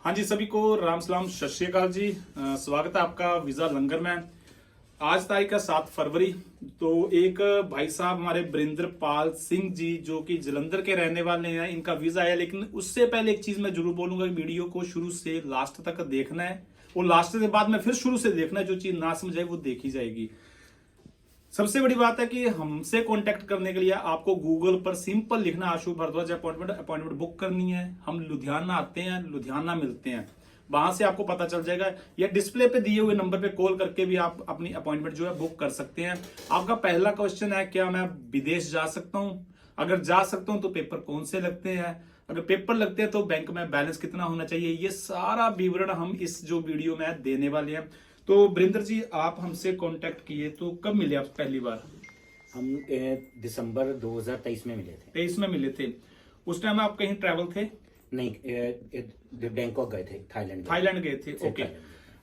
हाँ जी, सभी को राम सलाम, सत श्री अकाल जी। स्वागत है आपका वीजा लंगर में। आज तारीख है 7 फरवरी। तो एक भाई साहब हमारे बरिंदर पाल सिंह जी जो कि जलंधर के रहने वाले हैं, इनका वीजा आया। लेकिन उससे पहले एक चीज मैं जरूर बोलूंगा कि वीडियो को शुरू से लास्ट तक देखना है और लास्ट से बाद में फिर शुरू से देखना है। जो चीज ना समझ आए वो देखी जाएगी। सबसे बड़ी बात है कि हमसे कांटेक्ट करने के लिए आपको गूगल पर सिंपल लिखना आशु भारद्वाज अपॉइंटमेंट बुक करनी है। हम लुधियाना आते हैं, लुधियाना मिलते हैं, वहां से आपको पता चल जाएगा। या डिस्प्ले पे दिए हुए नंबर पे कॉल करके भी आप अपनी अपॉइंटमेंट जो है बुक कर सकते हैं। आपका पहला क्वेश्चन है, क्या मैं विदेश जा सकता हूं? अगर जा सकता हूं तो पेपर कौन से लगते हैं? अगर पेपर लगते हैं तो बैंक में बैलेंस कितना होना चाहिए? ये सारा विवरण हम इस जो वीडियो में देने वाले हैं। तो बरिंदर जी, आप हमसे कांटेक्ट किए तो कब मिले आप पहली बार? हम दिसंबर 2023 में मिले थे। 23 में मिले थे। उस टाइम आप कहीं ट्रैवल थे? नहीं, बैंकॉक गए थे, थाईलैंड गए थे। ओके।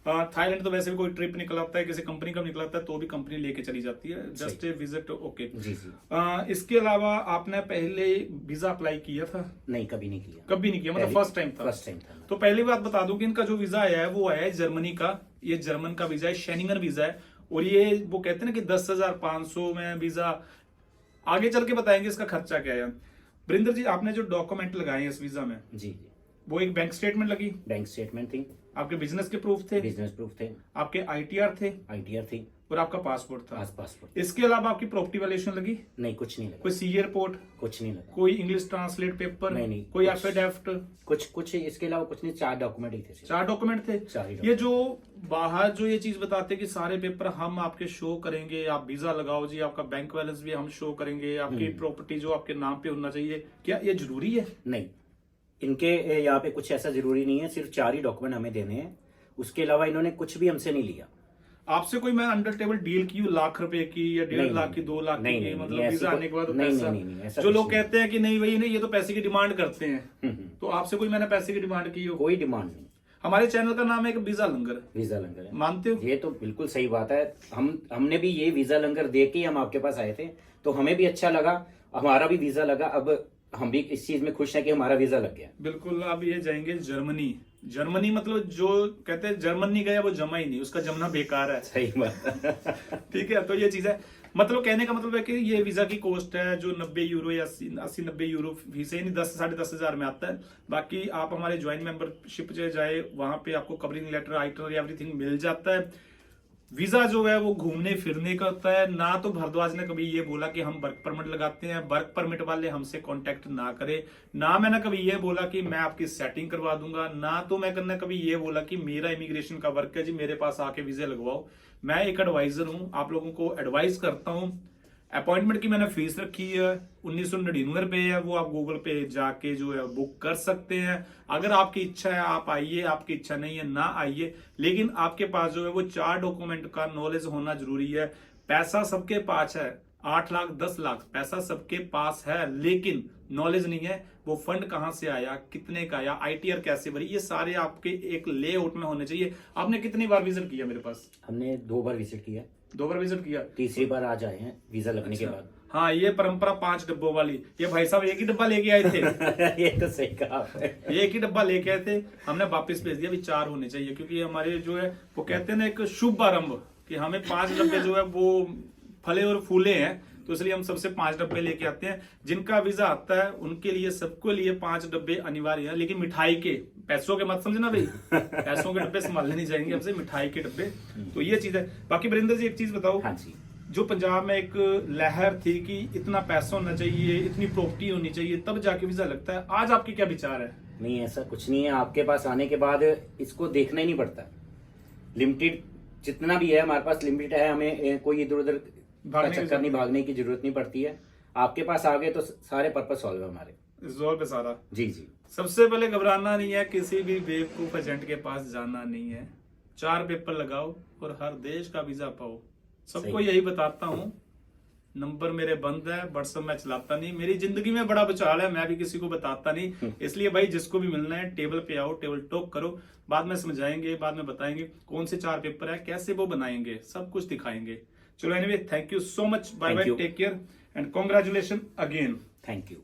थाईलैंड तो वैसे भी कोई ट्रिप निकल आता है, किसी कंपनी का निकल आता है तो भी कंपनी लेके चली जाती है, जस्ट ए विजिट। ओके जी जी। इसके अलावा आपने पहले वीजा अप्लाई किया था? नहीं, कभी नहीं किया। कभी नहीं किया, मतलब फर्स्ट टाइम था? फर्स्ट टाइम था। तो पहली बात बता दूं कि इनका जो वीजा आया है वो आया है जर्मनी का। ये जर्मन का वीजा है, शेनिंगन वीजा है। और ये वो कहते हैं ना कि 10,500 में वीजा। आगे चल के बताएंगे इसका खर्चा क्या है। बरिंदर जी, आपने जो डॉक्यूमेंट लगाए हैं इस वीजा में, जी जी, वो एक बैंक स्टेटमेंट लगी, बैंक स्टेटमेंट थी, आपके बिजनेस के प्रूफ थे, बिजनेस प्रूफ थे, आपके आईटीआर थे, आईटीआर थी, और आपका पासपोर्ट था। पासपोर्ट। इसके अलावा आपकी प्रॉपर्टी वैल्यूएशन लगी? नहीं, कुछ नहीं लगा। कोई सीए रिपोर्ट? कुछ नहीं लगा। कोई इंग्लिश ट्रांसलेट पेपर? नहीं। कोई एफिडेविट? कुछ इसके अलावा कुछ नहीं। 4 डॉक्यूमेंट ही थे। 4 डॉक्यूमेंट थे। 4 ही। ये जो बाहर जो ये चीज बताते कि सारे पेपर हम आपके शो करेंगे, आप वीजा लगाओ जी, आपका बैंक बैलेंस भी हम शो करेंगे, आपकी प्रॉपर्टी जो आपके नाम पे होना चाहिए, क्या ये जरूरी है? नहीं, इनके यहाँ पे कुछ ऐसा जरूरी नहीं है। सिर्फ 4 ही डॉक्यूमेंट हमें देने हैं। उसके अलावा इन्होंने कुछ भी हमसे नहीं लिया। आपसे कोई मैं अंडर टेबल डील की लाख रुपए की या 1.5 लाख की, 2 लाख की, मतलब वीजा आने के बाद पैसा? जो लोग कहते हैं कि नहीं भाई नहीं, ये तो पैसे की डिमांड करते हैं, तो आपसे कोई मैंने पैसे की डिमांड की हो? कोई डिमांड नहीं। हमारे चैनल का नाम है वीजा लंगर। वीजा लंगर है, मानते हो? ये तो बिल्कुल सही बात है। हमने भी ये वीजा लंगर देख के हम आपके पास आए थे, तो हमें भी अच्छा लगा, हमारा भी वीजा लगा। अब हम भी इस चीज में खुश हैं कि हमारा वीजा लग गया। बिल्कुल। अब ये जाएंगे जर्मनी। जर्मनी मतलब जो कहते हैं जर्मन नहीं गया वो जमा ही नहीं, उसका जमना बेकार है। सही बात। ठीक है, तो ये चीज है। मतलब कहने का मतलब है कि ये वीजा की कॉस्ट है जो 90 यूरो या 80-90 यूरो फीस है, 10-10.5 हजार में आता है। बाकी आप हमारे ज्वाइंट मेंबरशिप जाए, वहां पे आपको कवरिंग लेटर, आईटर, एवरीथिंग मिल जाता है। वीजा जो है वो घूमने फिरने का होता है। ना तो भारद्वाज ने कभी ये बोला कि हम वर्क परमिट लगाते हैं, वर्क परमिट वाले हमसे कांटेक्ट ना करें। ना मैंने कभी ये बोला कि मैं आपकी सेटिंग करवा दूंगा। ना तो मैंने कभी ये बोला कि मेरा इमिग्रेशन का वर्क है जी, मेरे पास आके वीजे लगवाओ। मैं एक एडवाइजर हूं, आप लोगों को एडवाइस करता हूं। अपॉइंटमेंट की मैंने फीस रखी है 1999 रुपए है, वो आप गूगल पे जाके जो है बुक कर सकते हैं। अगर आपकी इच्छा है आप आइए, आपकी इच्छा नहीं है ना आइए। लेकिन आपके पास जो है वो 4 डॉक्यूमेंट का नॉलेज होना जरूरी है। पैसा सबके पास है, 8 लाख 10 लाख पैसा सबके पास है, लेकिन नॉलेज नहीं है। वो फंड कहां से आया, कितने का आया, आईटीआर कैसे भरी, ये सारे आपके एक लेआउट में होने चाहिए। आपने कितनी बार विजिट किया मेरे पास? हमने 2 बार विजिट किया। 2 बार विजिट किया, तीसरी बार आज आए हैं वीजा लगने के बाद। हाँ, ये परंपरा 5 डब्बों वाली। ये भाई साहब एक ही डब्बा लेके आए थे। ये तो सही कहा आपने। ये एक ही डब्बा लेके आए थे, हमने वापस भेज दिया। अभी 4 होने चाहिए, क्योंकि हमारे जो है वो कहते हैं ना एक शुभ आरंभ, कि हमें 5 डब्बे जो है वो फले और फूले हैं, तो इसलिए हम सबसे 5 डब्बे लेके आते हैं। जिनका वीजा आता है उनके लिए, सबके लिए 5 डब्बे अनिवार्य है। लेकिन मिठाई के, पैसों के मत समझना भाई, पैसों के डब्बे संभालने नहीं जाएंगे हमसे, मिठाई के डब्बे। तो ये चीज है। बाकी बरिंदर जी एक चीज बताओ। हाँ जी। जो पंजाब में एक लहर थी कि इतना पैसा होना चाहिए, इतनी प्रॉपर्टी होनी चाहिए, तब जाके वीजा लगता है, आज आपके क्या विचार है? नहीं, ऐसा कुछ नहीं है। आपके पास आने के बाद इसको देखना ही नहीं पड़ता। लिमिटेड जितना भी है हमारे पास लिमिटेड है, हमें कोई इधर उधर चक्कर नहीं, भागने की जरूरत नहीं पड़ती है। आपके पास आ गए तो सारे पर्पस सॉल्व है हमारे। इस जोर पे सारा। जी जी। सबसे पहले घबराना नहीं है, किसी भी बेवकूफ एजेंट के पास जाना नहीं है। 4 पेपर लगाओ और हर देश का वीजा पाओ। सबको यही बताता हूँ। नंबर मेरे बंद है, व्हाट्सएप में चलाता नहीं। मेरी जिंदगी में बड़ा बचाल है, मैं भी किसी को बताता नहीं। इसलिए भाई जिसको भी मिलना है टेबल पे आओ, टेबल टॉक करो, बाद में समझाएंगे, बाद में बताएंगे कौन से 4 पेपर है, कैसे वो बनाएंगे, सब कुछ दिखाएंगे। चलो anyway, thank you so much, bye bye, take care and congratulation again. Thank you.